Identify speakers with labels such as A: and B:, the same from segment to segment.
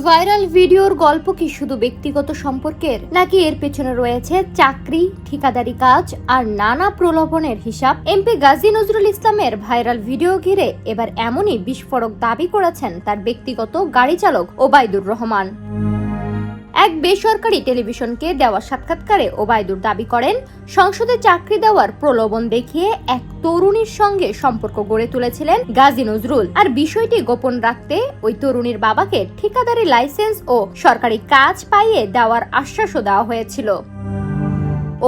A: Viral ভিডিওর গল্প কি শুধু ব্যক্তিগত সম্পর্কের, নাকি এর পেছনে রয়েছে চাকরি, ঠিকাদারি কাজ আর নানা প্রলোভনের হিসাব? এমপি গাজী নজরুল ইসলামের ভাইরাল ভিডিও ঘিরে এবার এমনই বিস্ফোরক দাবি করেছেন তার ব্যক্তিগত গাড়ি চালক ওবায়দুর রহমান। এক বেসরকারি টেলিভিশনকে দেওয়া সাক্ষাৎকারে ওবায়দুর দাবি করেন, সংসদে চাকরি দেওয়ার প্রলোভন দেখিয়ে এক তরুণীর সঙ্গে সম্পর্ক গড়ে তুলেছিলেন গাজী নজরুল, আর বিষয়টি গোপন রাখতে ওই তরুণীর বাবাকে ঠিকাদারি লাইসেন্স ও সরকারি কাজ পাইয়ে দেওয়ার আশ্বাসও দেওয়া হয়েছিল।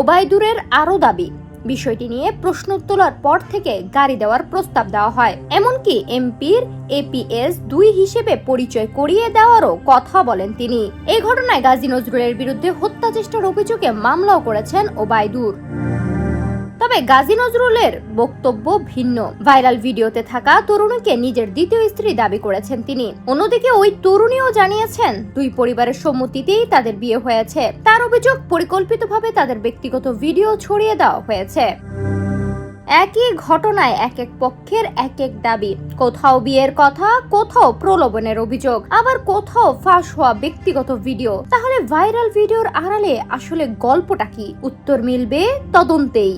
A: ওবায়দুরের আরও দাবি, বিষয়টি নিয়ে প্রশ্ন তোলার পর থেকে গাড়ি দেওয়ার প্রস্তাব দেওয়া হয়, এমনকি এমপির APS 2 হিসেবে পরিচয় করিয়ে দেওয়ারও কথা বলেন তিনি। এই ঘটনায় গাজী নজরুলের বিরুদ্ধে হত্যা চেষ্টার অভিযোগে মামলাও করেছেন ওবায়দুর। তবে গাজী নজরুলের বক্তব্য ভিন্ন। ভাইরাল ভিডিওতে থাকা তরুণীকে নিজের দ্বিতীয় স্ত্রী দাবি করেছেন তিনি। অন্যদিকে ওই তরুণীও জানিয়েছেন দুই পরিবারের সম্মতিতেই তাদের বিয়ে হয়েছে। তার অভিযোগ, পরিকল্পিতভাবে তাদের ব্যক্তিগত ভিডিও ছড়িয়ে দেওয়া হয়েছে। একই ঘটনায় এক এক পক্ষের এক এক দাবি, কোথাও বিয়ের কথা, কোথাও প্রলোভনের অভিযোগ, আবার কোথাও ফাঁস হওয়া ব্যক্তিগত ভিডিও। তাহলে ভাইরাল ভিডিওর আড়ালে আসলে গল্পটা কি? উত্তর মিলবে তদন্তেই।